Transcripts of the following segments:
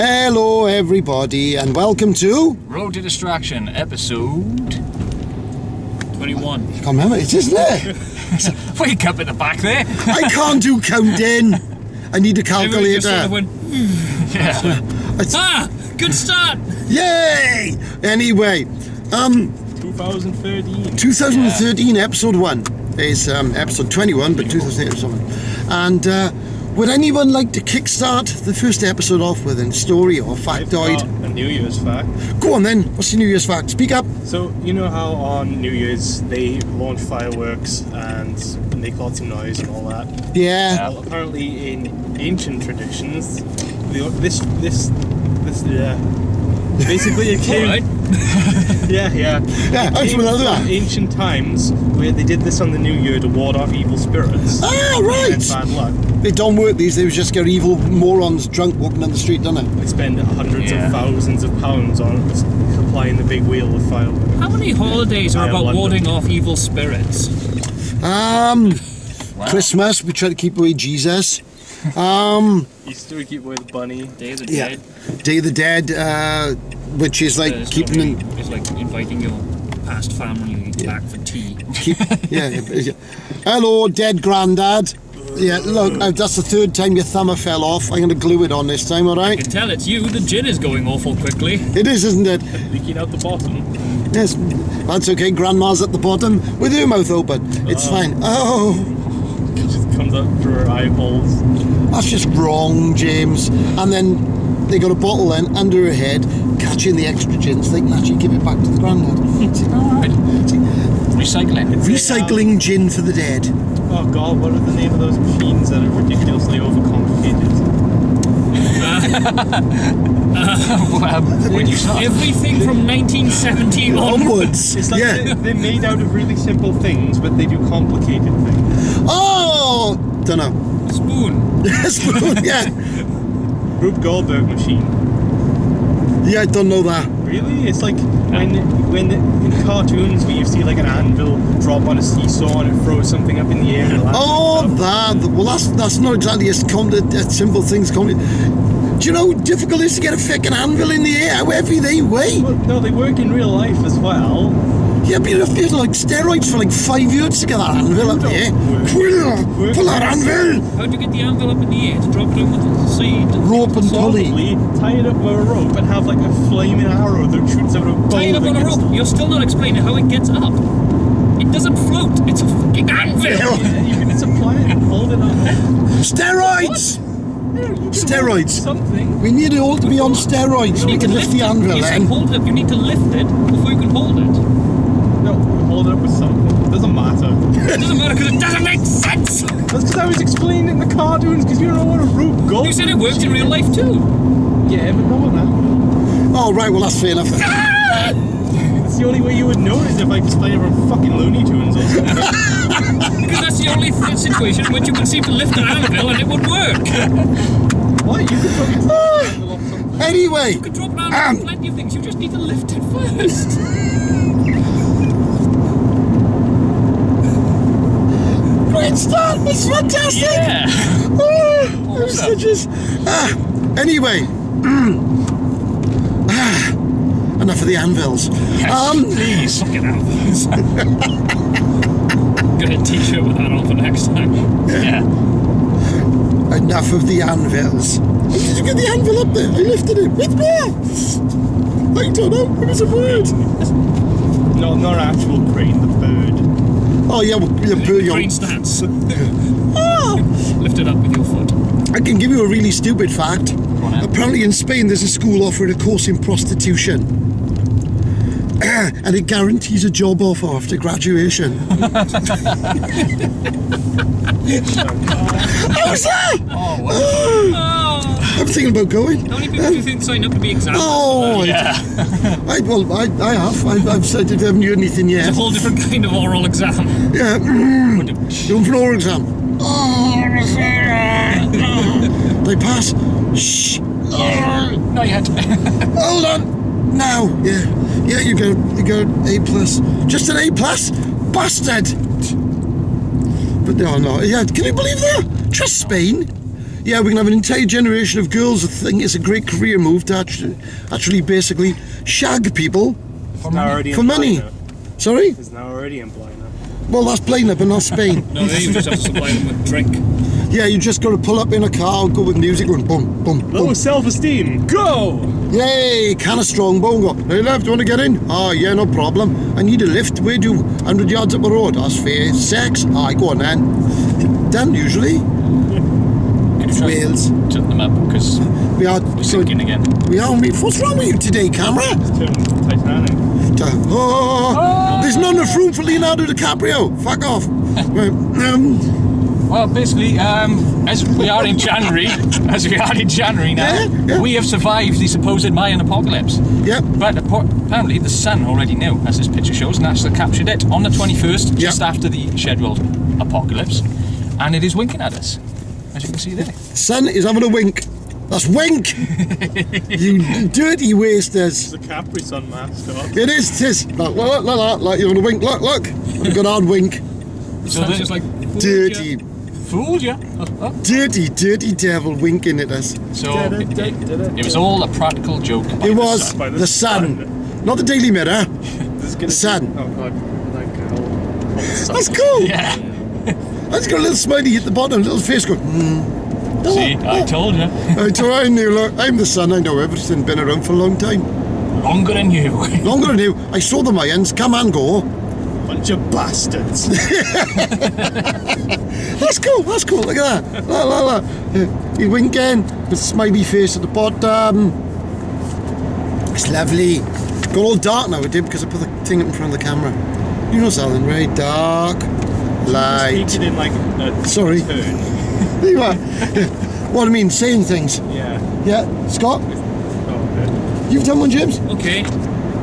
Hello everybody and welcome to Road to Distraction, episode 21. I can't remember it, isn't it? Wake up in the back there. I can't do counting. I need a calculator. Sort of went, yeah. Good start. Yay! Anyway, 2013 episode 1 is episode 21, but 2008 or something. And would anyone like to kickstart the first episode off with a story or factoid? I've got a New Year's fact. Go on then. What's your New Year's fact? Speak up. So, you know how on New Year's they launch fireworks and make lots of noise and all that? Yeah. Well, apparently in ancient traditions, basically it came... Alright. Yeah. Yeah, It came from ancient times where they did this on the New Year to ward off evil spirits. Ah, right. And bad luck. They don't work these days, just get evil morons drunk walking down the street, don't they? They spend hundreds of thousands of pounds on supplying the big wheel with fireworks. How many holidays are about warding off evil spirits? Wow. Christmas, we try to keep away Jesus. Easter, we keep away the bunny. Day of the Dead. Day of the Dead, which is like keeping... It's like inviting your past family back for tea. Hello, dead grandad. Yeah, look, that's the third time your thumb fell off. I'm going to glue it on this time, alright? You can tell it's you. The gin is going awful quickly. It is, isn't it? Leaking out the bottom. Yes, that's okay. Grandma's at the bottom with her mouth open. It's fine. Oh. It just comes up through her eyeballs. That's just wrong, James. And then they got a bottle then under her head, catching the extra gin so they can actually give it back to the granddad. Recycling gin for the dead. Oh God, what are the name of those machines that are ridiculously overcomplicated? Everything from 1970 onwards. It's like they're made out of really simple things, but they do complicated things. Oh! Don't know. Spoon. Spoon, yeah. Rube Goldberg machine. Yeah, I don't know that. Really? It's like when in cartoons where you see like an anvil drop on a seesaw and it throws something up in the air. And That's not exactly a simple things. Do you know how difficult it is to get a fucking anvil in the air? How heavy they weigh? Well, no, they work in real life as well. Yeah, but you've been like steroids for like 5 years to get that anvil up there. Pull that anvil! How'd you get the anvil up in the air to drop it over the seed? Rope and pulley. Tie it up with a rope and have like a flaming arrow that shoots out of a bow. Tie it up on a rope. You're still not explaining how it gets up. It doesn't float. It's a fucking anvil. Yeah, you can just apply it and hold it up. Steroids! Steroids. Something. We need it all to be on steroids so we can lift the anvil then. Hold it up. You need to lift it before you can hold it. No, hold it up with something. It doesn't matter. It doesn't matter because it doesn't make sense. That's because I was explaining it in the cartoons because you don't know what a Rube Goldberg. You said it worked in real life too. Yeah, but no one knows. Oh, right, well, that's fair enough. It's the only way you would know is if I explained it from fucking Looney Tunes or something. Because that's the only situation in which you could seem to lift an anvil and it would work. What? You could probably drop an anvil off something. Anyway. You could drop an anvil on plenty of things. You just need to lift it first. Great start! It's fantastic! Yeah! Anyway. Enough of the anvils. Yes, please. Fucking anvils. Get a t-shirt with that on for next time. Yeah. Enough of the anvils. How did you get the anvil up there? I lifted it with me. I don't know. It was a bird. No, not an actual crane, the bird. Oh yeah, well, the bird. Crane stance. Lift it up with your foot. I can give you a really stupid fact. Apparently in Spain there's a school offering a course in prostitution. And it guarantees a job offer after graduation. How's that? Oh, wow. I'm thinking about going. How many people do you think sign up to be examined? Oh, yeah. I have. I've said I haven't heard anything yet. It's a whole different kind of oral exam. Yeah. Going for an oral exam. They pass. Shh. No, you had to. Hold on. Now. Yeah, you got A+. Just an A+? Bastard. But no. Yeah, can you believe that? Trust Spain. Yeah, we can have an entire generation of girls that think it's a great career move to actually basically shag people for money. Sorry? It's now already in Blina. Well, that's Blina, but not Spain. No, there you just have to supply them with drink. Yeah, you just got to pull up in a car, go with music, going boom, boom, Low boom. self-esteem, go! Yay, can of strongbow. Go, hey, left, do you want to get in? Oh, yeah, no problem. I need a lift. Where do 100 yards up the road? That's fair. Sex? Aye, go on then. Done, usually. Can you Wales. Shut them up, because we're sinking again. We are. What's wrong with you today, camera? Titanic. There's not enough room for Leonardo DiCaprio. Fuck off. Well, basically, as we are in January now, Yeah. we have survived the supposed Mayan apocalypse. Yep. But apparently the sun already knew, as this picture shows, NASA captured it on the 21st, just after the scheduled apocalypse, and it is winking at us, as you can see there. Sun is having a wink. That's wink! You dirty wasters. It's a Capri Sun mascot. It is, tis. Look, you're having a wink. Look. A good hard wink. So it's just like, Dirty. Fooled ya. Dirty devil winking at us. So it was all a practical joke. It was the sun. Not the Daily Mirror. The sun. Oh god, that girl. That's cool. Yeah. I just got a little smiley at the bottom, little face going, See, I told you. I knew, look, I'm the sun, I know everything, been around for a long time. Longer than you. Longer than you. I saw the Mayans, come and go. Bunch of bastards. That's cool, look at that. Look. He winking, with smiley face at the bottom. It's lovely. Got all dark now, it did, because I put the thing in front of the camera. You know something, right? Dark, light. Speaking in like a Sorry. turn. There you are. What I mean, saying things. Yeah. Yeah, Scott, Oh, okay. you've done one, James? Okay.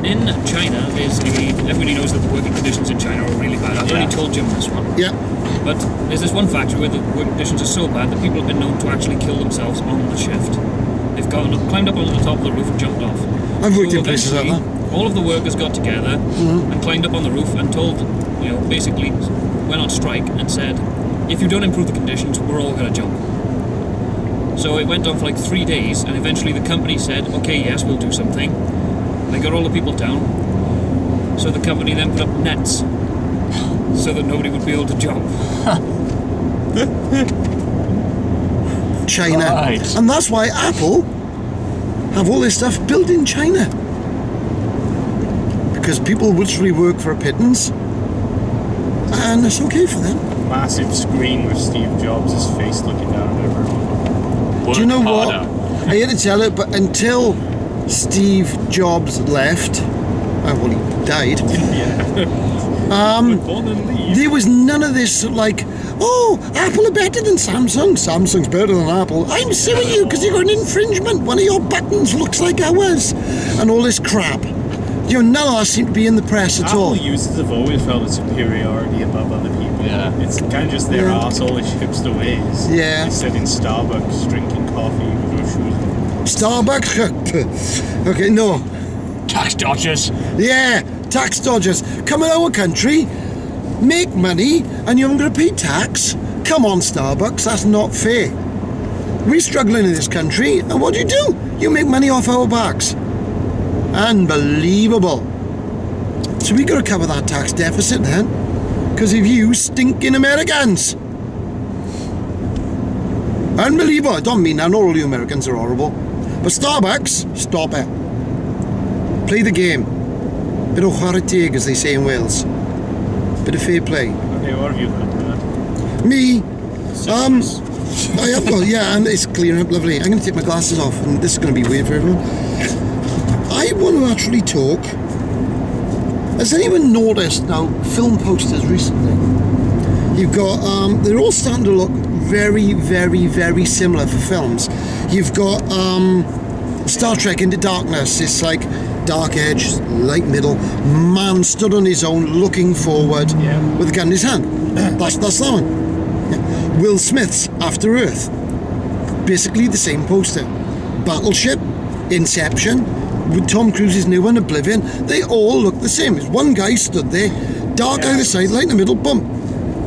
In China, everybody knows that the working conditions in China are really bad. I've already told Jim this one. Yeah. But there's this one factory where the working conditions are so bad that people have been known to actually kill themselves on the shift. They've climbed up onto the top of the roof and jumped off. I've worked in places like that. All of the workers got together and climbed up on the roof and told, basically went on strike and said, if you don't improve the conditions, we're all going to jump. So it went on for like 3 days, and eventually the company said, okay, yes, we'll do something. They got all the people down. So the company then put up nets so that nobody would be able to jump. China. Right. And that's why Apple have all this stuff built in China. Because people literally work for a pittance, and it's okay for them. Massive screen with Steve Jobs' face looking down at everyone. Do you know what? I hate to tell it, but until Steve Jobs left, well, he died. There was none of this like, oh, Apple are better than Samsung. Samsung's better than Apple. I'm suing you because you got an infringement. One of your buttons looks like ours, and all this crap. None of that seemed to be in the press at all. Apple users have always felt a superiority above other people. Yeah. It's kind of just their arsehole-ish hipster ways. Yeah. They sit in Starbucks drinking coffee with no shoes on. Starbucks? Okay, no. Tax dodgers. Yeah, tax dodgers. Come in our country, make money, and you haven't got to pay tax? Come on, Starbucks, that's not fair. We're struggling in this country, and what do? You make money off our backs. Unbelievable. So we got to cover that tax deficit then, because of you stinking Americans. Unbelievable. I don't mean that, not all you Americans are horrible. But Starbucks, stop it. Play the game. Bit of chwarae teg, as they say in Wales. Bit of fair play. Okay, what have you got for that? Me, I have got, yeah, and it's clearing up lovely. I'm going to take my glasses off, and this is going to be weird for everyone. I want to actually talk. Has anyone noticed now film posters recently? You've got, they're all starting to look very, very, very similar for films. You've got Star Trek Into Darkness. It's like dark edge, light middle, man stood on his own, looking forward with a gun in his hand. That's that one. Yeah. Will Smith's After Earth. Basically the same poster. Battleship, Inception, with Tom Cruise's new one, Oblivion. They all look the same. It's one guy stood there, dark either side, light in the middle, boom.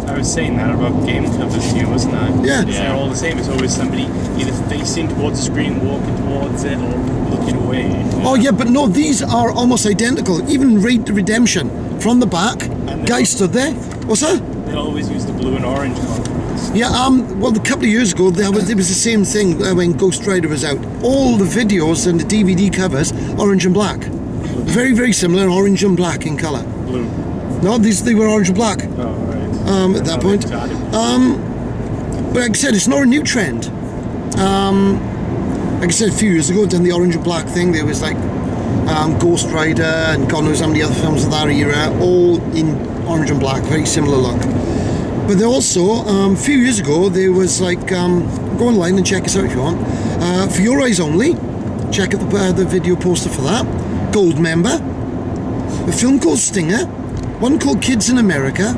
I was saying that about game covers too, wasn't I? Yeah. They're all the same. It's always somebody either facing towards the screen, walking towards it, or looking away. Oh yeah, but no, these are almost identical. Even Raid to Redemption, from the back, guy stood there. What's that? They always use the blue and orange contrast. Yeah, well, a couple of years ago, it was the same thing when Ghost Rider was out. All the videos and the DVD covers, orange and black. Very, very similar, orange and black in colour. Blue. No, they were orange and black Oh, right. at that point. But like I said, it's not a new trend. Like I said, a few years ago, done the orange and black thing. There was like Ghost Rider and God knows how many other films of that era, all in orange and black, very similar look. But there also, a few years ago, there was like, go online and check us out if you want. For Your Eyes Only, check out the video poster for that. Gold member. A film called Stinger. One called Kids in America.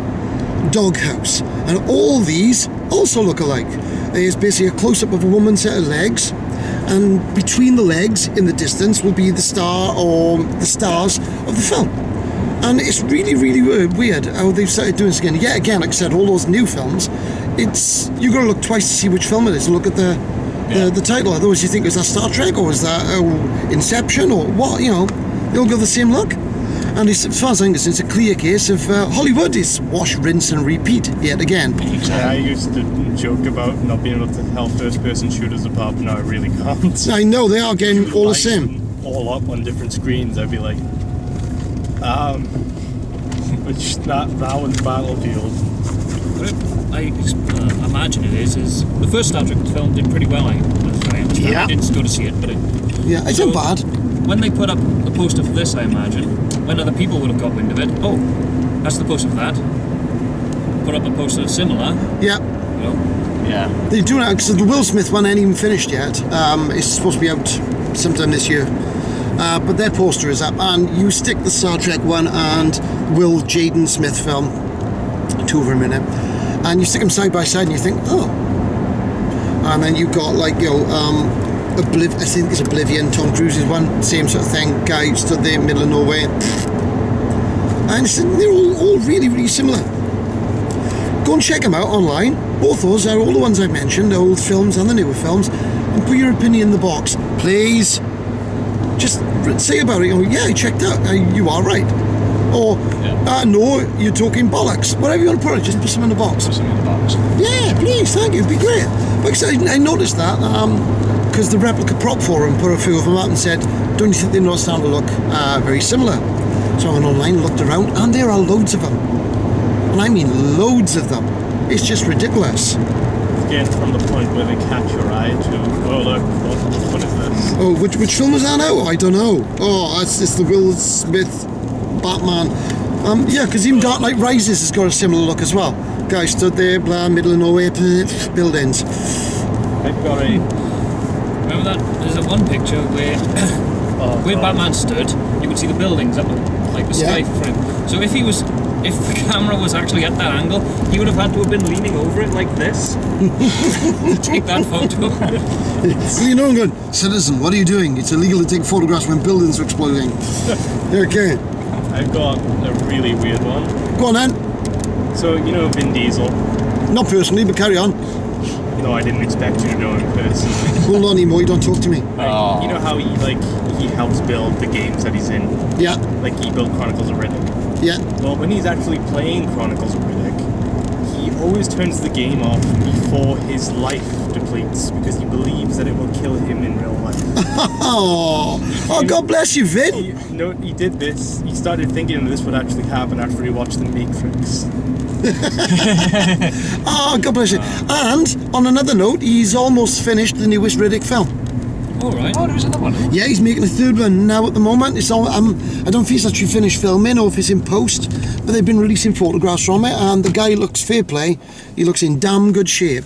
Doghouse. And all these also look alike. It's basically a close-up of a woman's set of legs, and between the legs in the distance will be the star or the stars of the film. And it's really, really weird how they've started doing this again. Yeah, again, like I said, all those new films, you've got to look twice to see which film it is and look at the title. Otherwise you think, is that Star Trek or is that Inception or what? You know, they all got the same look. And as far as I'm concerned, it's a clear case of Hollywood is wash, rinse and repeat yet again. Yeah, I used to joke about not being able to tell first-person shooters apart, but now I really can't. I know, they are getting all the same. All up on different screens, I'd be like, which that one's Battlefield. What I imagine it is the first Star Trek film did pretty well, I understand. Yeah. I didn't go to see it, but Yeah, it's not bad. When they put up the poster for this, I imagine, when other people would have got wind of it, oh, that's the poster for that. Put up a poster similar. Yeah. You know. Yeah. They do that because the Will Smith one ain't even finished yet. It's supposed to be out sometime this year. But their poster is up, and you stick the Star Trek one and Will Jaden Smith film, two of them in it, and you stick them side by side, and you think, oh. And then you've got like, you know, I think it's Oblivion, Tom Cruise's one, same sort of thing. Guy stood there in the middle of nowhere, and they're all really, really similar. Go and check them out online. Both those are all the ones I mentioned, the old films and the newer films, and put your opinion in the box, please. Just say about it. You know, yeah, I checked out. You are right. Or no, you're talking bollocks. Whatever you want to put it, just put some in the box. Put some in the box. Yeah, please, thank you. It'd be great. Like I noticed that because the Replica Prop Forum put a few of them out and said, don't you think they're not starting to look very similar? So I went online and looked around, and there are loads of them. And I mean loads of them. It's just ridiculous. It's getting from the point where they catch your eye to, oh look, what is this? Oh, which film is that now? I don't know. Oh, it's the Will Smith Batman. Yeah, because even Dark Knight Rises has got a similar look as well. Guy stood there, blah, middle of nowhere, buildings. I've got a... Remember that? There's that one picture where where Batman stood, you could see the buildings up, like the sky for him. So if the camera was actually at that angle, he would have had to have been leaning over it like this to take that photo. You know, I'm going, citizen, what are you doing? It's illegal to take photographs when buildings are exploding. Okay. I've got a really weird one. Go on then. So, you know Vin Diesel? Not personally, but carry on. No, I didn't expect you to know him personally. Hold on, Emo, you don't talk to me. You know how he helps build the games that he's in? Yeah, Like he built Chronicles of Riddick. yeah. Well, when he's actually playing Chronicles of Riddick, he always turns the game off before his life depletes because he believes that it will kill him in real life. Oh, God bless you, Vin. He did this. He started thinking this would actually happen after he watched The Matrix. Oh, God bless you. And, on another note, he's almost finished the newest Riddick film. All right. Oh, there was another one. Yeah, he's making a third one now at the moment. It's all, I don't know if he's actually finished filming or if it's in post, but they've been releasing photographs from it, and the guy looks fair play. He looks in damn good shape.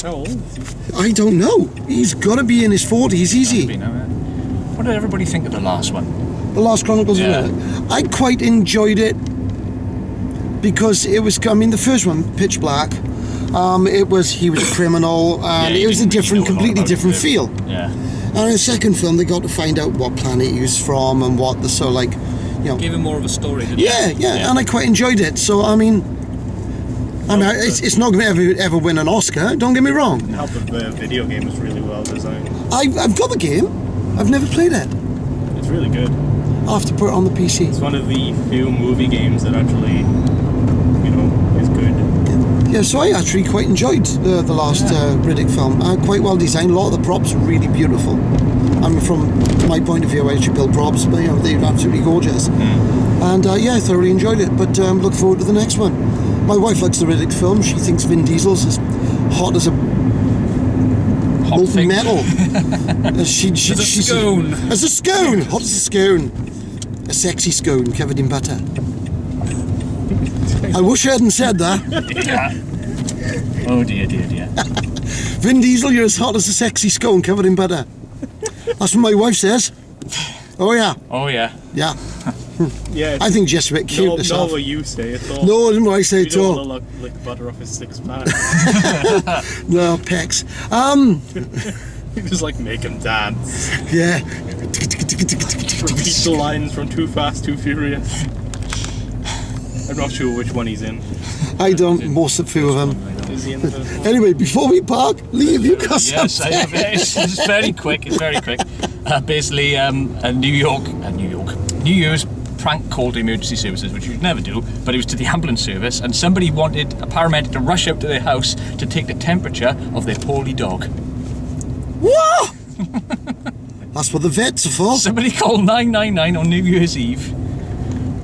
How old is he? I don't know. He's got to be in his 40s, easy. What did everybody think of the last one? The Last Chronicles of Riddick. I quite enjoyed it because it was, I mean, the first one, Pitch Black, he was a criminal, and it was a completely different feel. Yeah. And in the second film, they got to find out what planet he was from and what the, so like, you know. Gave him more of a story, didn't Yeah, and I quite enjoyed it. So, I mean, I mean, it's not going to ever win an Oscar. Don't get me wrong. Help of the video game is really well designed. I've got the game. I've never played it. It's really good. I'll have to put it on the PC. It's one of the few movie games that actually, is good. Yeah, so I actually quite enjoyed the last Riddick film. Quite well designed. A lot of the props are really beautiful. I mean, from my point of view, I actually build props, but they're absolutely gorgeous. And I thoroughly enjoyed it. But look forward to the next one. My wife likes the Riddick film. She thinks Vin Diesel's as hot as a molten metal. She's a scone. As a scone. Hot as a scone. A sexy scone covered in butter. I wish I hadn't said that. Yeah. Oh dear. Vin Diesel, you're as hot as a sexy scone covered in butter. That's what my wife says. Oh yeah. Yeah. Yeah. I think Jeff's a bit cute herself. Not what you say at all. No, I didn't what I say You at all. don't want to lick butter off his six-pack. No, pecs. You just make him dance. Yeah. Repeat the lines from Too Fast, Too Furious. I'm not sure which one he's in. I don't, most of the few of them. Is he in the first one? Anyway, before we park, Lee, have you got Yes, I have. something? It's very quick. Basically, a New Year's prank call to emergency services, which you'd never do, but it was to the ambulance service, and somebody wanted a paramedic to rush out to their house to take the temperature of their poorly dog. What? That's what the vets are for. Somebody called 999 on New Year's Eve.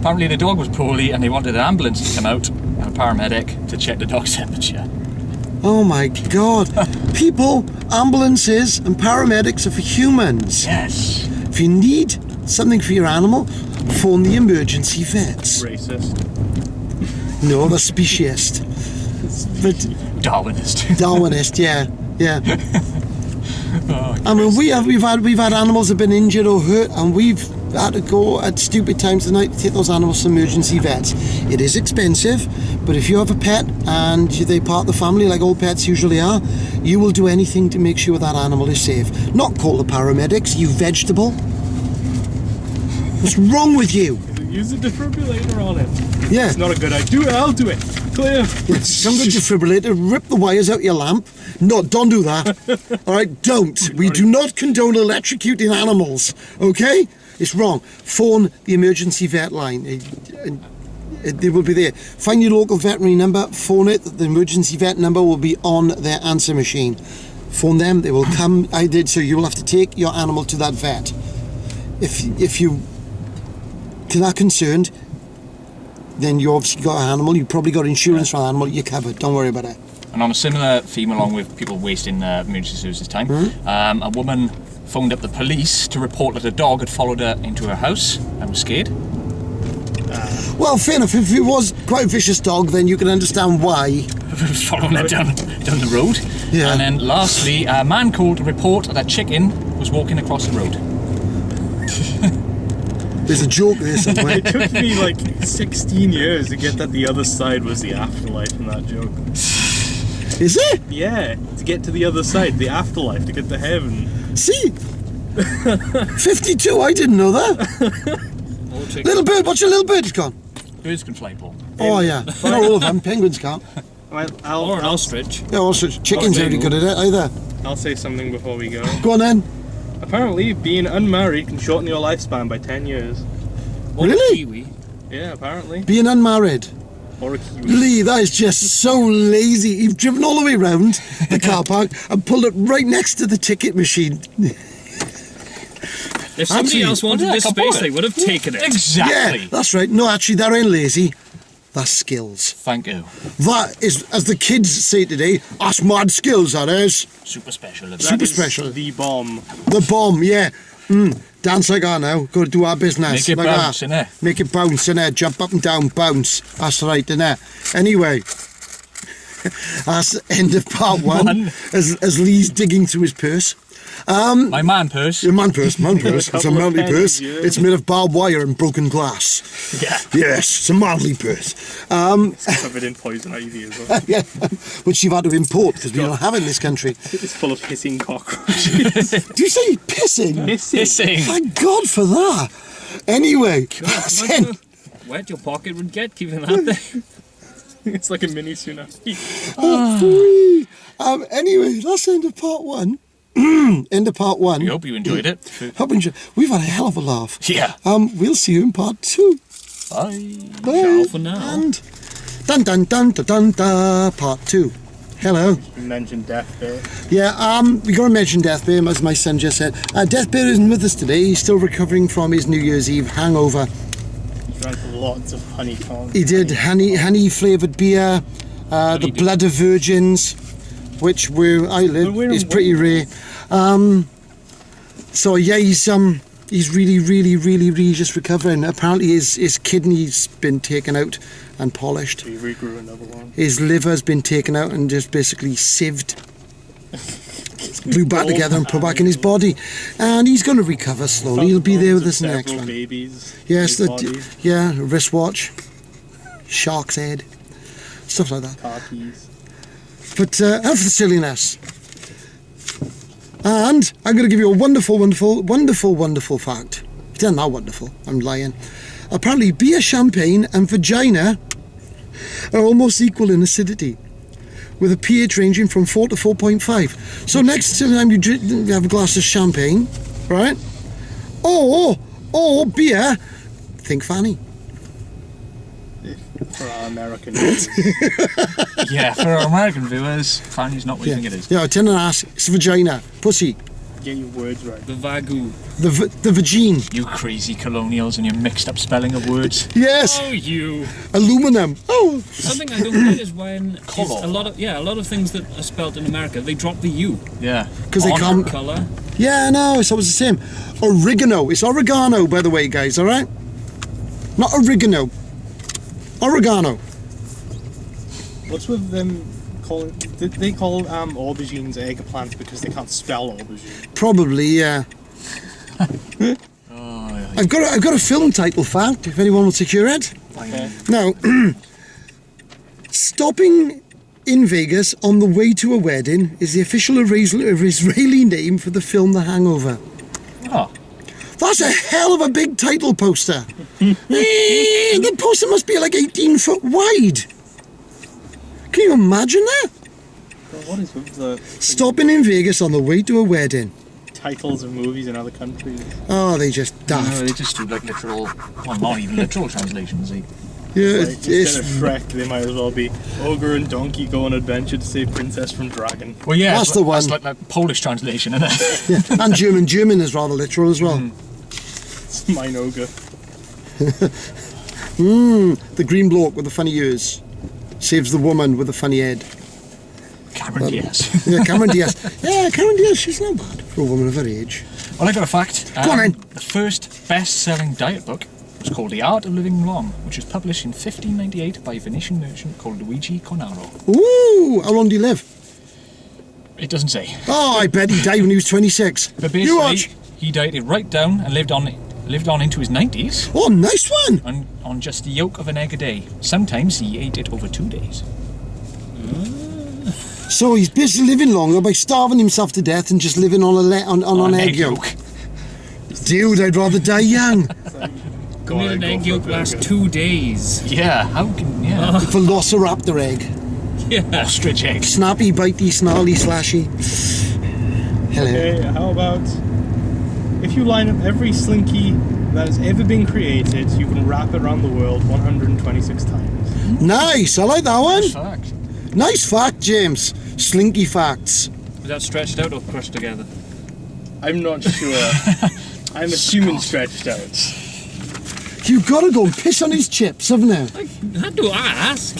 Apparently the dog was poorly and they wanted an ambulance to come out and a paramedic to check the dog's temperature. Oh my God. People, ambulances and paramedics are for humans. Yes. If you need something for your animal, phone the emergency vets. Racist. No, the speciest. But Darwinist. Darwinist, yeah. Oh, I mean, we've had animals that have been injured or hurt, and we've had to go at stupid times of the night to take those animals to emergency vets. It is expensive, but if you have a pet and they part of the family, like all pets usually are, you will do anything to make sure that animal is safe. Not call the paramedics, you vegetable. What's wrong with you? Use a defibrillator on it. Yeah. It's not a good idea. I'll do it. Clear. Some good defibrillator, rip the wires out your lamp. No, don't do that. All right, don't. We do not condone electrocuting animals, okay? It's wrong. Phone the emergency vet line. They will be there. Find your local veterinary number, phone it. The emergency vet number will be on their answer machine. Phone them, they will come. So you will have to take your animal to that vet. If you are concerned, then you obviously got an animal, you probably got insurance for an animal, you're covered, don't worry about it. And on a similar theme, along with people wasting emergency services time, a woman phoned up the police to report that a dog had followed her into her house and was scared. Well, fair enough, if it was quite a vicious dog, then you can understand why. It was following her down the road. Yeah. And then lastly, a man called to report that a chicken was walking across the road. There's a joke there somewhere. It took me 16 years to get that the other side was the afterlife in that joke. Is it? Yeah, to get to the other side, the afterlife, to get to heaven. See? 52, I didn't know that. Little bird, watch a little bird, it's gone. Birds can fly, Paul. Oh yeah, not all of them, penguins can't. Well, Or an ostrich. Yeah, also chickens aren't good at it either. I'll say something before we go. Go on then. Apparently, being unmarried can shorten your lifespan by 10 years. Or Really? a kiwi. Yeah, apparently. Being unmarried. Or a kiwi. Lee, that is just so lazy. You've driven all the way around the car park and pulled it right next to the ticket machine. If somebody Actually, else wanted well, this yeah, I space, bought they it. would have taken it. Exactly. Yeah, that's right. No, actually, that ain't lazy. That's skills. Thank you. That is, as the kids say today, that's mad skills, that is. Super special. That Super is special. The bomb. The bomb, yeah. Dance like that now. Go to do our business. Make it like bounce, that. innit? Make it bounce, innit? Jump up and down, bounce. That's right, innit? Anyway, that's the end of part one. As Lee's digging through his purse. My man purse. A man purse. It's a couple of manly pennies, purse. yeah. It's made of barbed wire and broken glass. Yeah. Yes, it's a manly purse. It's covered in poison ivy as well. Yeah, which you've had to import because we don't have in this country. It's full of hissing cockroaches. Do you say pissing? Hissing. Thank God for that. Anyway, Imagine how wet your pocket would get keeping that there. It's like a mini tsunami. Anyway, that's the end of part one. End of part one. We hope you enjoyed it. We've had a hell of a laugh. Yeah. We'll see you in part two. Bye. Bye. Ciao for now. And dun dun dun dun dun dun. Part two. Hello. You mentioned Death Bear. Yeah, we got to mention Death Bear, as my son just said. Death Bear isn't with us today. He's still recovering from his New Year's Eve hangover. He drank lots of honeycomb. He did honey flavoured beer, the blood of virgins, which where I live is pretty rare. So yeah, he's really just recovering. Apparently his kidney's been taken out and polished. He regrew another one. His liver's been taken out and just basically sieved, glued back together and put back in his body. And he's going to recover slowly. He'll be there with us next one. Babies. Yes, a wristwatch, shark's head, stuff like that. Car keys. But enough of the silliness. And I'm going to give you a wonderful fact. It's not that wonderful, I'm lying. Apparently beer, champagne and vagina are almost equal in acidity, with a pH ranging from 4 to 4.5. So next time you have a glass of champagne, right? Or beer, think Fanny. For our American viewers. Yeah, for our American viewers, Fanny's not what you think it is. Yeah, 10 and a half, it's vagina, pussy. Get your words right. The Vagu. The vagine. You crazy colonials and your mixed up spelling of words. Yes. Oh, you. Aluminum. Oh. Something I don't get is when a lot of things that are spelt in America, they drop the U. Yeah. Because they can't. Colour. Yeah, no, it's always the same. Oregano. It's oregano, by the way, guys. All right. Not oregano. Oregano. What's with them calling? Did they call aubergines eggplants because they can't spell aubergine? Probably, yeah. I've got a film title fact. If anyone wants to hear it. Okay. Now, stopping in Vegas on the way to a wedding is the official Israeli name for the film The Hangover. Oh. That's a hell of a big title poster. The poster must be like 18 foot wide. Can you imagine that? Well, what is with the Stopping in Vegas on the way to a wedding. titles of movies in other countries? Oh, they just daft. No, they just do like literal, well, not even literal translations. Yeah, Like, instead of Shrek, they might as well be Ogre and Donkey go on adventure to save Princess from Dragon. Well, yeah, That's the one. That's like Polish translation, isn't it? yeah. And German. German is rather literal as well. It's mine Ogre. The green bloke with the funny ears saves the woman with the funny head. Cameron Diaz. Yeah, Cameron Diaz. Yeah, Cameron Diaz, she's not bad for a woman of her age. Well, I got a fact. Go on then. The first best-selling diet book was called The Art of Living Long, which was published in 1598 by a Venetian merchant called Luigi Cornaro. Ooh, how long do you live? It doesn't say. Oh, I bet he died when he was 26. But You watch. basically, he dieted right down and lived on into his 90s Oh, nice one. on just the yolk of an egg a day. Sometimes he ate it over 2 days. So he's basically living longer by starving himself to death and just living on an egg yolk. Dude, I'd rather die young. God, Made I'd an go egg for a yolk last burger. 2 days. Yeah, how can... Yeah. Velociraptor egg. Yeah. Ostrich egg. Snappy, bitey, snarly, slashy. Hello. Okay, how about if you line up every Slinky that has ever been created, you can wrap it around the world 126 times. Nice, I like that one. Fact. Nice fact, James. Slinky facts. Is that stretched out or crushed together? I'm not sure. I'm assuming stretched out. You've got to go and piss on his chips, haven't you? I had to ask.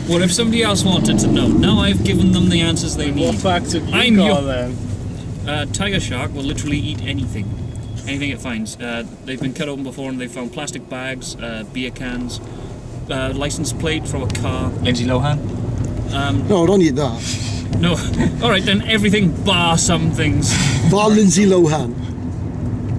What if somebody else wanted to know? Now I've given them the answers they What need. facts have you I'm got your- then? Tiger shark will literally eat anything. Anything it finds. They've been cut open before and they've found plastic bags, beer cans, license plate from a car. Lindsay Lohan. No, don't eat that. No. Alright then, everything bar some things. Bar Lindsay Lohan.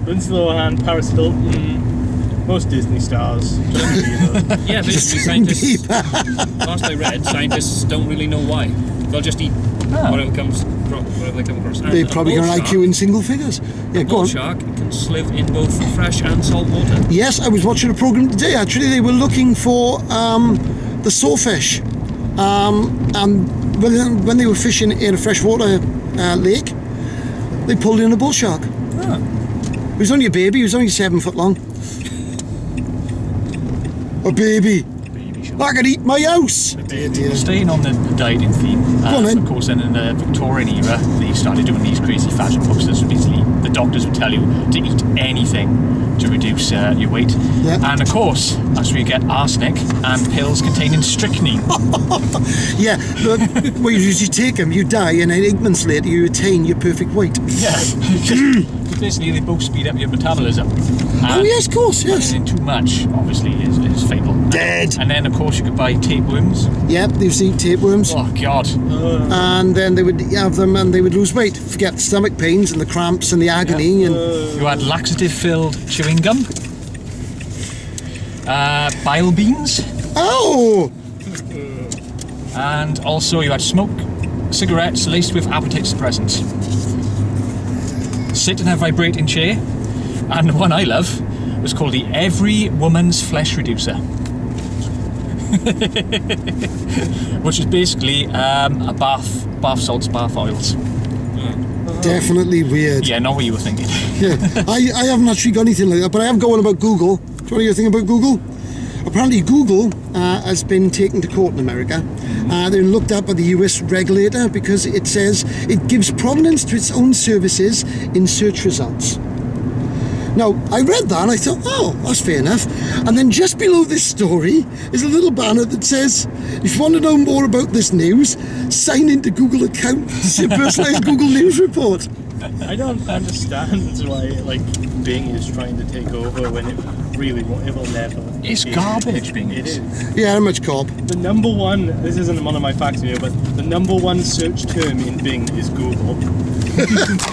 Lindsay Lohan, Paris Hilton, most Disney stars. Justin Bieber. Yeah, basically scientists. Last I read, scientists don't really know why. They'll just eat whatever they come across. And They a probably got bull an shark- IQ in single figures. Yeah, go bull on. shark can live in both fresh and salt water. Yes, I was watching a program today. Actually, they were looking for the sawfish. And when they were fishing in a freshwater lake, they pulled in a bull shark. He was only a baby. He was only 7 foot long. A baby. I could eat my house. Staying on the dieting theme, Go on, then. of course, then in the Victorian era, they started doing these crazy fashion posters. So basically, the doctors would tell you to eat anything to reduce your weight. Yeah. And of course, that's where you get arsenic and pills containing strychnine. Yeah, look, well, you take them, you die, and then 8 months later you attain your perfect weight. Yeah. Basically, they both speed up your metabolism. Oh, yes, of course, yes. And too much, obviously, is fatal. Dead. And then, of course, you could buy tapeworms. Yep, they've seen tapeworms. Oh, God. And then they would have them and they would lose weight. Forget the stomach pains and the cramps and the agony. And You had laxative-filled chewing gum. Bile beans. oh, And also you had smoke cigarettes laced with appetite suppressants. Sit in a vibrating chair. And the one I love was called the Every Woman's Flesh Reducer. Which is basically a bath salts, bath oils. definitely weird. Yeah, not what you were thinking. Yeah, I haven't actually got anything like that, but I have got one about Google. Do you want to hear a thing about Google? Apparently Google has been taken to court in America. They're looked up by the US regulator because it says it gives prominence to its own services in search results. Now, I read that and I thought, oh, that's fair enough. And then just below this story is a little banner that says, if you want to know more about this news, sign into Google account to see a personalised Google News report. I don't understand why, like, Bing is trying to take over when it really won't. It will never. It's garbage, Bing. It is. Yeah, how much cob? The number one, this isn't one of my facts here, but the number one search term in Bing is Google.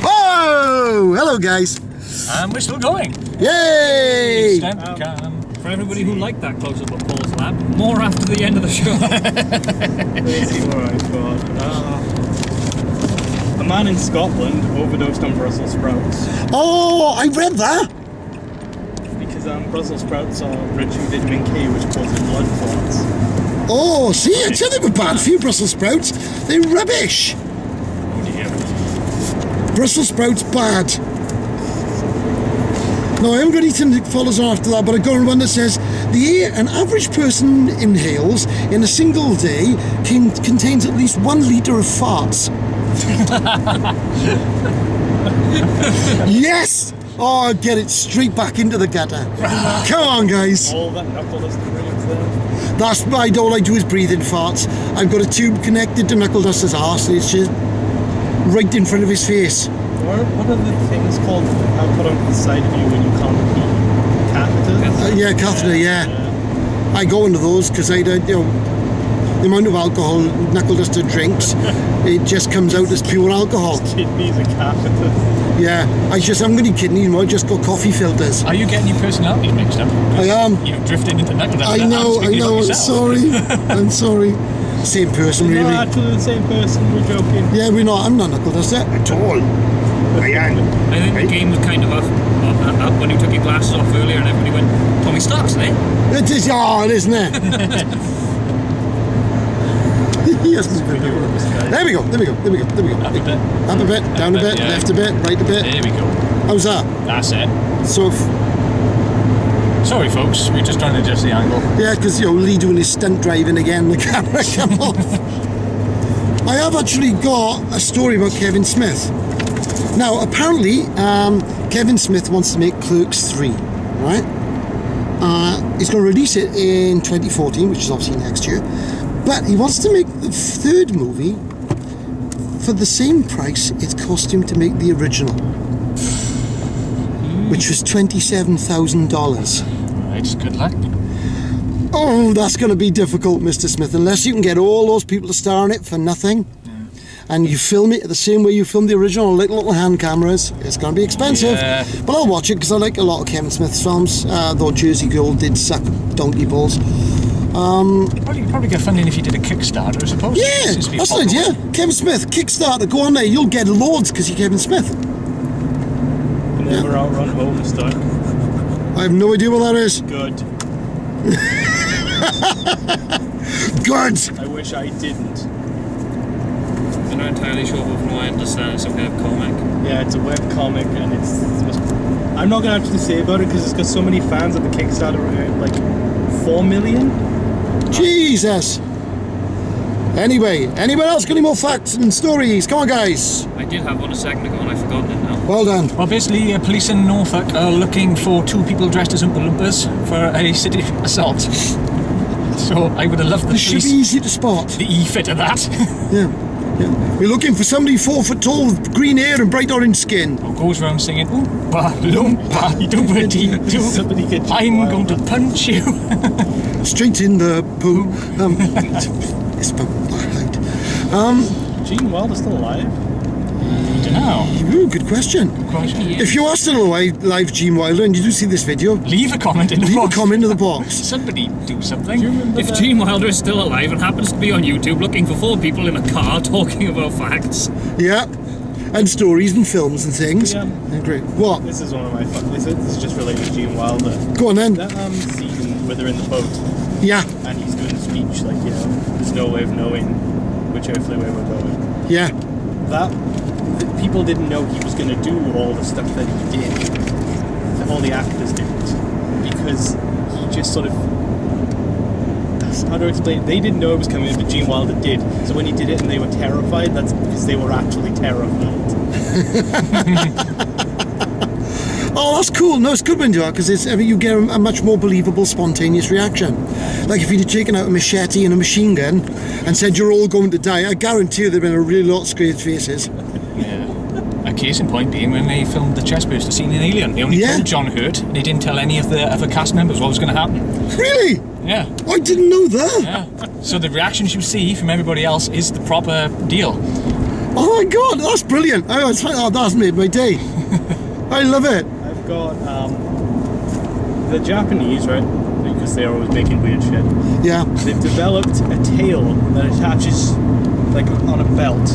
Oh, hello guys. And we're still going. Yay! Stamp cam. For everybody who liked that close-up of Paul's lab, more after the end of the show. Let's see what I've got. A man in Scotland overdosed on Brussel sprouts Oh, I read that. because Brussel sprouts are rich in vitamin K, which causes blood clots. Oh, see, I said they were bad for you, Brussels sprouts. They're rubbish. Oh dear. Brussels sprouts bad. No, I haven't got anything that follows on after that, but I got one that says the air an average person inhales in a single day contains at least 1 litre of farts. Yes! Oh, get it straight back into the gutter. Come on, guys. All that knuckle dust brings there. That's why all I do is breathe in farts. I've got a tube connected to Knuckle Duster's arse, and it's just right in front of his face. What are the things called that put on the side of you when you can't pee? Catheters? Yeah, catheter, yeah. I go into those because the amount of alcohol Knuckle Duster drinks, it just comes out as pure alcohol. Kidneys and catheters. Yeah, I haven't got any kidneys anymore, I just got coffee filters. Are you getting your personalities mixed up? I am. You've drifted into Knuckle I know, I'm sorry. I'm sorry. Same person, You're really. not actually the same person, we're joking. Yeah, I'm not Knuckle Duster at all. I am. I think the game was kind of up when you took your glasses off earlier and everybody went, Tommy Stark's there. It is hard, isn't it? Yes, there we go. Up a bit. Up a bit, down a bit, yeah. left a bit, right a bit. There we go. How's that? That's it. So, Sorry, folks. We're just trying to adjust the angle. yeah, because Lee doing his stunt driving again, the camera come off. I have actually got a story about Kevin Smith. Now, apparently, Kevin Smith wants to make Clerks 3, right? He's going to release it in 2014, which is obviously next year. But he wants to make the 3rd movie for the same price it cost him to make the original, which was $27,000. Right, good luck. Oh, that's going to be difficult, Mr. Smith, unless you can get all those people to star in it for nothing. And you film it the same way you filmed the original, like little hand cameras. It's going to be expensive. Yeah. But I'll watch it because I like a lot of Kevin Smith's films, though Jersey Girl did suck donkey balls. You'd probably get funding if you did a Kickstarter, I suppose. Yeah, Seems to be that's an popular. idea. Kevin Smith, Kickstarter, go on there. You'll get loads because you're Kevin Smith. You never outrun Homestuck. I have no idea what that is. Good. Good. I wish I didn't. I'm not entirely sure, but from what I understand, it's some kind of comic. Yeah, it's a web comic, and I'm not gonna actually say about it because it's got so many fans that the Kickstarter earned like 4 million. Jesus. Anyway, anyone else got any more facts and stories? Come on, guys. I did have one a second ago and I've forgotten it now. Well done. Well, basically, police in Norfolk are looking for 2 people dressed as Oompa Loompas for a city assault. So I would have loved the This should be police, easy to spot. the E-fit of that. Yeah. We're looking for somebody 4 foot tall with green hair and bright orange skin. Who goes around singing, Oompa Loompa, doobity-doo. Somebody get I'm going to punch you. Straight in the poo. It's about my height. Gene Wilder's still alive? I don't know. Ooh, good question. If you are still alive, Gene Wilder, and you do see this video, Leave a comment in the leave a box. comment in the box. Somebody do something. Do you remember If that? Gene Wilder is still alive and happens to be on YouTube looking for 4 people in a car talking about facts, Yeah. And stories and films and things. Yeah. Great. What? This is one of my this is just related to Gene Wilder. Go on then. That scene where they're in the boat Yeah. and he's doing the speech like, there's no way of knowing which earthly way we're going. Yeah. That people didn't know he was going to do all the stuff that he did. That all the actors didn't, because he just sort of. How to explain it? They didn't know it was coming, but Gene Wilder did. So when he did it and they were terrified, that's because they were actually terrified. Oh, that's cool. No, it's good when you do that because you get a much more believable, spontaneous reaction. Like if you'd taken out a machete and a machine gun and said you're all going to die, I guarantee you there'd been a really lot of scared faces. Yeah. A case in point being when they filmed the chestburster scene in Alien. They only Yeah. told John Hurt, and they didn't tell any of the other cast members what was going to happen. Really? Yeah. I didn't know that. Yeah. So the reactions you see from everybody else is the proper deal. Oh my god, that's brilliant. That's made my day. I love it. I've got the Japanese, right? Because they're always making weird shit. Yeah. They've developed a tail that attaches like on a belt,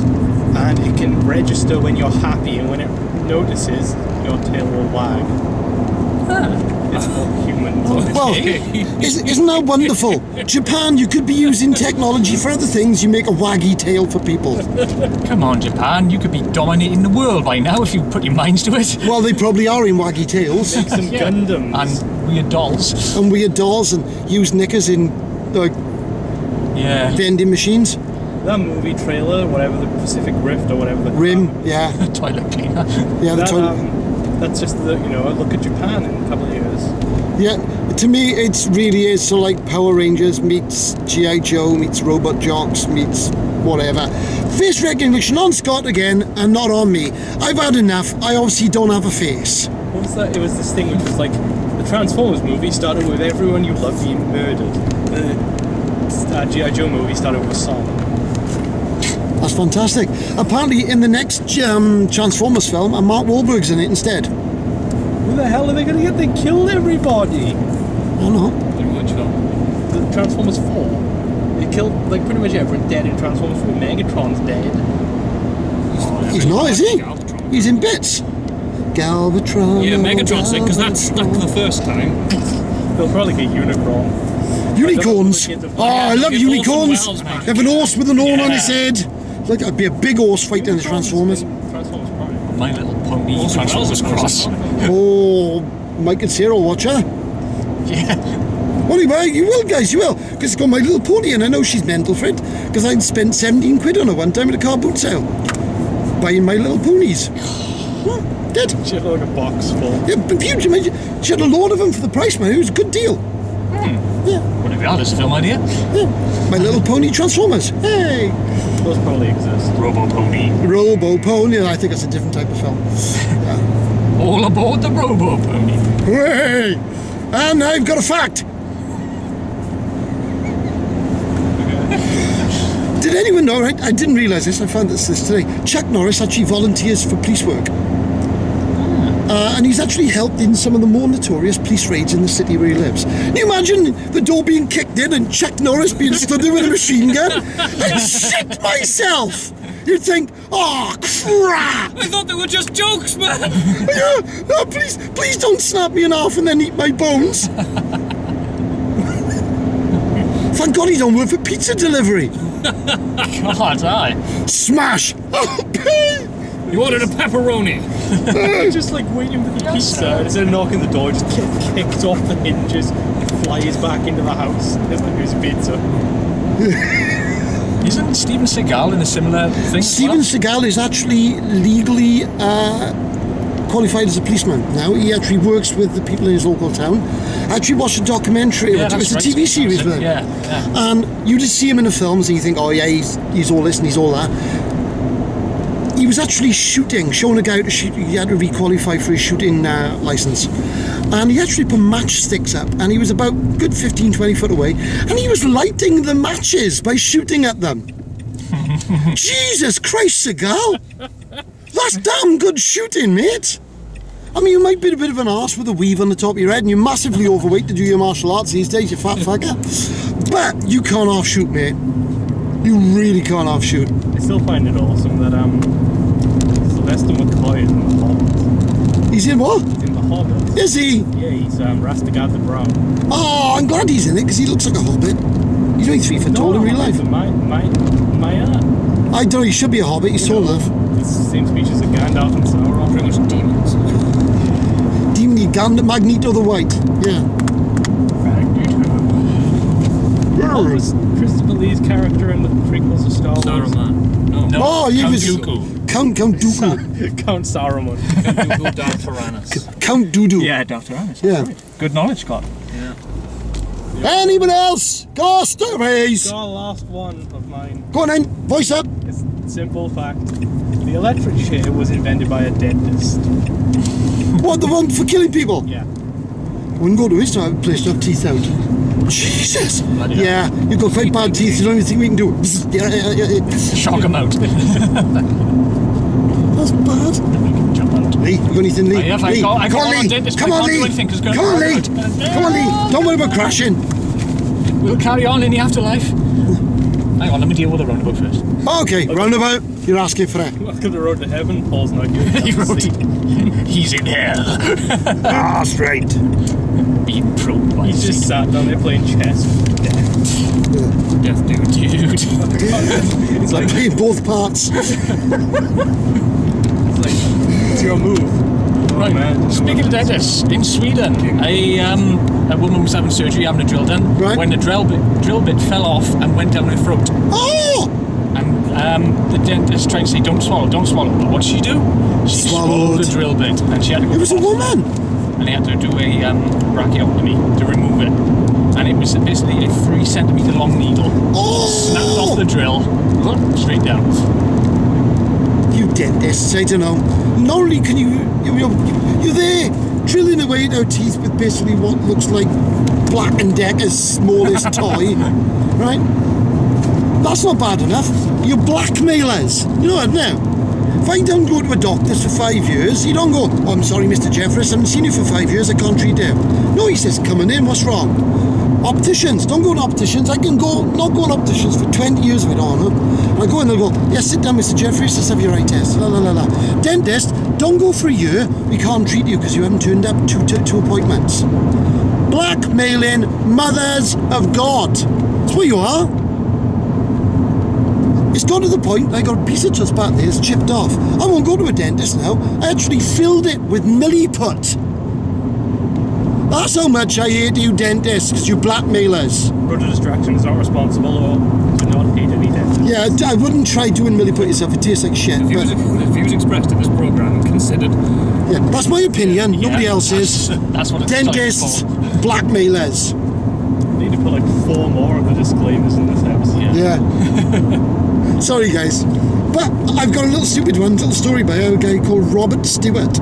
and it can register when you're happy, and when it notices, your tail will wag. It's for humans. Well, isn't that wonderful? Japan, you could be using technology for other things. You make a waggy tail for people. Come on, Japan, you could be dominating the world by now if you put your minds to it. Well, they probably are in waggy tails. Make some Gundams. And weird dolls. And weird dolls and use knickers in Yeah. vending machines. That movie trailer, whatever, the Pacific Rift or whatever. Rim, yeah. Toilet cleaner. Yeah, the That, toilet. that's just the, a look at Japan in a couple of years. Yeah, to me, it really is so like Power Rangers meets G.I. Joe meets Robot Jocks meets whatever. Face recognition on Scott again and not on me. I've had enough. I obviously don't have a face. What was that? It was this thing which was like, the Transformers movie started with everyone you love being murdered. The G.I. Joe movie started with a song. That's fantastic. Apparently, in the next Transformers film, Mark Wahlberg's in it instead. Who the hell are they going to get? They killed everybody. Oh no. in which film? The Transformers 4. They killed like pretty much everyone dead in Transformers 4. Megatron's dead. He's not, is he? Galvatron. He's in bits. Galvatron. Yeah, oh, Megatron's sick because that stuck Galvatron. the first time. They'll probably get Unicron. Unicorns. Oh, I love Get unicorns. Orson Welles back. They have an horse with an horn on Yeah. his head. Like, it'd be a big horse fighting in the Transformers. Transformers Prime. My Little Pony Orson Welles Transformers is Cross. Oh, Mike and Sarah will watch her. Yeah. Well, you will, guys, you will. Because it's got My Little Pony, and I know she's mental for it. Because I'd spent 17 quid on her one time at a car boot sale. Buying My Little Ponies. Did. She had like a box full. Yeah, but huge. Imagine. She had a load of them for the price, man. It was a good deal. Yeah, Whatever you are, there's a film idea. yeah. My Little Pony Transformers. Hey. Those probably exist. Robo Pony. Robo Pony. I think it's a different type of film. Yeah. All aboard the Robo Pony. Hey. And I've got a fact. Did anyone know, right? I didn't realise this. I found this today. Chuck Norris actually volunteers for police work. And he's actually helped in some of the more notorious police raids in the city where he lives. Can you imagine the door being kicked in and Chuck Norris being stood there with a machine gun? I'd shit myself! You'd think, oh, crap! I thought they were just jokes, man. No, please don't snap me in half and then eat my bones. Thank God he don't work for pizza delivery. God, aye. Smash! You ordered a pepperoni. Just like waiting for the Yes, pizza, sir. and instead of knocking the door, just get kicked off the hinges, flies back into the house. It's like, here's pizza. Isn't Steven Seagal in a similar thing? Steven Seagal is actually legally qualified as a policeman now. He actually works with the people in his local town. I actually watched a documentary. Yeah, It was that's a right. TV series with him. Yeah. And you just see him in the films and you think, oh yeah, he's all this and he's all that. He was actually showing a guy how to shoot. He had to re-qualify for his shooting licence. And he actually put matchsticks up, and he was about good 15, 20 foot away, and he was lighting the matches by shooting at them. Jesus Christ, Seagal! That's damn good shooting, mate! I mean, you might be a bit of an arse with a weave on the top of your head, and you're massively overweight to do your martial arts these days, you fat fucker. But you can't half-shoot, mate. You really can't half-shoot. I still find it awesome that Sylvester McCoy is in The Hobbit. He's in what? He's in The Hobbit. Is he? Yeah, he's Rastigad the Brown. Oh, I'm glad he's in it, because he looks like a hobbit. He's only 3 foot tall in real life. My I don't know, he should be a hobbit, he's tall enough. It's the same species as Gandalf and Sauron. Pretty much demons. Demony Gandalf, Magneto the White. Yeah. What was Christopher Lee's character in the prequels of Star Wars? Saruman. No. Oh, he Count was Dooku. Count Dooku. Count Saruman. Dooku Darth Tyrannus. Count Doodoo. Yeah, Dr. Annis. Yeah. Good knowledge, Scott. Yeah. Anyone else? Go stories. Got a last one of mine. Go on then, voice up. It's a simple fact. The electric chair was invented by a dentist. What, the one for killing people? Yeah. Wouldn't go to his place to have teeth out. Jesus. Bloody Yeah, you've got quite bad teeth, you don't even think we can do it. Yeah. Shock him out. That's bad. Jump out. Lee, you got anything, Lee? I have, Lee, I got come on, one on Lee. dentist, Come but I on, can't do Lee. anything 'cause it's Come on, Lee. going- Come on, Lee. Don't worry about crashing. We'll carry on in the afterlife. Hang on, let me deal with the roundabout first. Okay, roundabout. You're asking for it. Welcome to the road to heaven. Paul's not here. He wrote it. He's in hell. Ah, straight. Being probed by He's just sat down there playing chess with death. death dude. It's like, Playing both parts. it's your move. Right, man. speaking of dentists, in Sweden, a woman was having surgery, having a drill done, Right. when the drill bit fell off and went down her throat. Oh! And the dentist tried to say, don't swallow. But what did she do? She swallowed the drill bit, and she had to go It was to a the hospital. woman. And they had to do a brachiotomy to remove it. And it was basically a 3 centimetre long needle. Snapped off the drill, straight down. You dentists, I don't know. Not only can you're there drilling away at our teeth with basically what looks like Black & Decker's smallest toy, right? That's not bad enough. You're blackmailers. You know what now? If I don't go to a doctor's for 5 years, you don't go, oh, I'm sorry, Mr. Jeffress, I haven't seen you for 5 years, I can't treat you. No, he says, coming in, what's wrong? Opticians, don't go to opticians. I can go, not go to opticians for 20 years if I don't know. And I go and they'll go, yes, sit down, Mr. Jeffries, let's have your eye test. La la la la. Dentist, don't go for a year. We can't treat you because you haven't turned up to appointments. Blackmailing mothers of God. That's what you are. It's got to the point, I got a piece of just back there, it's chipped off. I won't go to a dentist now. I actually filled it with milliput. That's how much I hate you dentists, because you blackmailers. Road to Distraction is not responsible or do not hate any dentist. Yeah, I wouldn't try doing milliput yourself, it tastes like shit. The But, views expressed in this programme considered. yeah, that's my opinion, nobody else's. That's what it's Dentists, for. blackmailers. Need to put like 4 more of the disclaimers in this episode. Yeah. Sorry guys. But I've got a little story by a guy called Robert Stewart.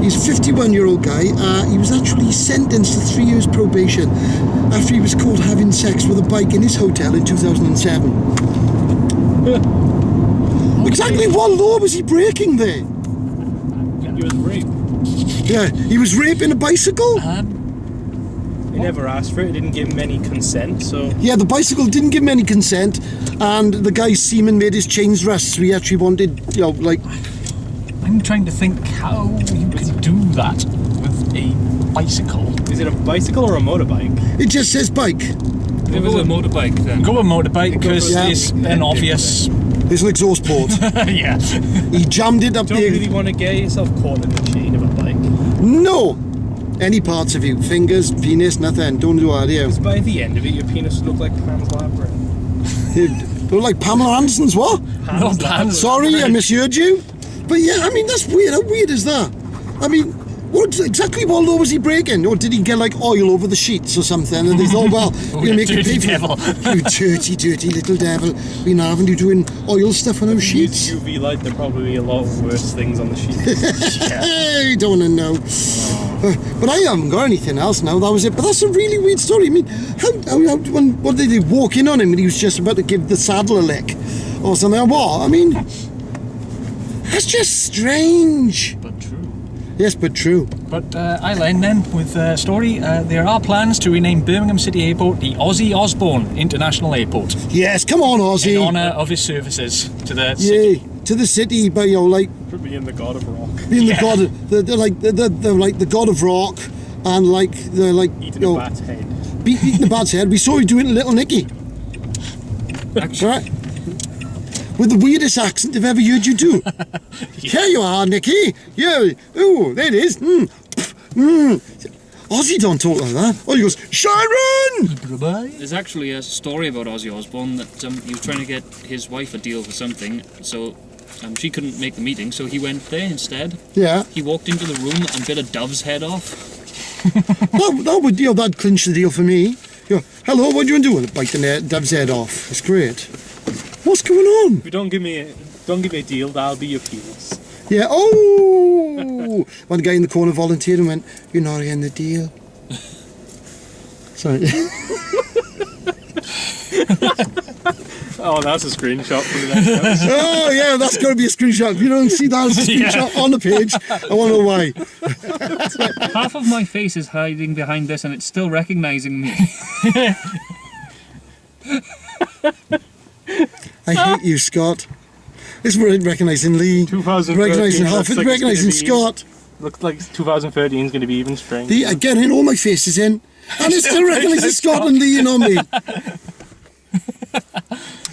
He's a 51-year-old guy. He was actually sentenced to 3 years probation after he was caught having sex with a bike in his hotel in 2007. Exactly what law was he breaking there? He was raped. Yeah, he was raping a bicycle? He never asked for it. He didn't give him any consent, so... Yeah, the bicycle didn't give him any consent, and the guy's semen made his chains rust, so he actually wanted, like... I'm trying to think how you could do that with a bicycle. Is it a bicycle or a motorbike? It just says bike. It was a motorbike then. Go with motorbike because Yeah. it's an obvious. There's an exhaust port. Yeah. He jammed it up Don't the... really want to get yourself caught in the chain of a bike. No! Any parts of you. Fingers, penis, nothing. Don't do that, yeah. Because by the end of it, your penis would look like Pan's Labyrinth. Don't like Pamela Anderson's what? No plans. Sorry, I misheard you. But yeah, I mean, that's weird. How weird is that? I mean, exactly what law was he breaking? Or did he get like oil over the sheets or something? And they thought, well, we're going to make you dirty pay for devil. it. You dirty, dirty little devil. We're not having you doing oil stuff on our sheets. Use UV light, there are probably a lot of worse things on the sheets. Hey, don't want to know. But I haven't got anything else now. That was it. But that's a really weird story. I mean, what did they walk in on him and he was just about to give the saddle a lick or something? What? I mean, that's just strange. But true. Yes, but true. But I line then with a story. There are plans to rename Birmingham City Airport the Ozzy Osbourne International Airport Yes, come on, Ozzy. in honour of his services to the Yay, city. to the city, but like For being the god of rock. being Yeah. the god, they're like the god of rock, and like they're like Eating a bat's head. eating the bat's head. We saw you doing it to Little Nicky, right? With the weirdest accent I've ever heard you do. Here you are, Nicky. Yeah. Oh, there it is. Ozzy don't talk like that. Oh, he goes, Sharon! There's actually a story about Ozzy Osbourne that he was trying to get his wife a deal for something, so she couldn't make the meeting, so he went there instead. Yeah. He walked into the room and bit a dove's head off. that would, that'd clinch the deal for me. You go, hello, what do you want to do? And bite the dove's head off. It's great. What's going on? If you don't give me a deal, that'll be your penis. Yeah. Oh! One guy in the corner volunteered and went, "You're not in the deal." Sorry. Oh, that's a screenshot for the next episode. Oh yeah, that's got to be a screenshot. If you don't see that as a screenshot on the page, I want to know why. Half of my face is hiding behind this and it's still recognising me. I hate you, Scott. This we're recognising Lee, 2013, recognising looks Halford, like it's recognising gonna be- Scott. Looks like 2013 is going to be even stranger. The again, all my face is in, and it still recognises Scott and Lee on me.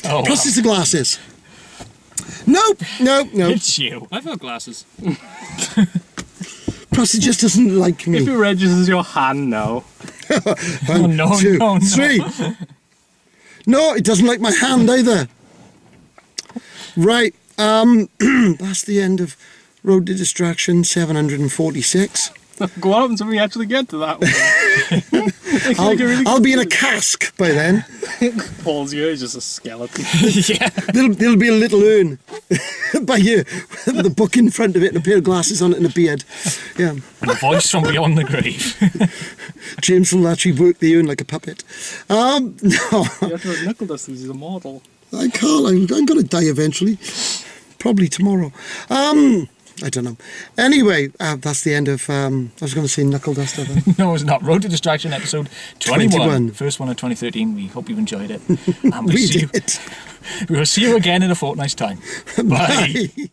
Oh, Plus, it's the glasses. Nope. it's you. I've got glasses. Plus, it just doesn't like If me. it registers your hand now. One, no, two, no. three. No, it doesn't like my hand either. Right. That's the end of Road to Distraction 746. What happens when we actually get to that one? I'll be in a cask by then. Paul's ear is just a skeleton. Yeah. There'll be a little urn by you with a book in front of it and a pair of glasses on it and a beard. Yeah. The voice from beyond the grave. James will actually work the urn like a puppet. No, You have to have knuckle dusters, he's a model. I can't. I'm going to die eventually. Probably tomorrow. I don't know. Anyway, that's the end of. I was going to say Knuckle Duster then. No, it's not. Road to Distraction episode 21. 21. First one of 2013. We hope you've enjoyed it. And We did. we will see you again in a fortnight's time. Bye. Bye.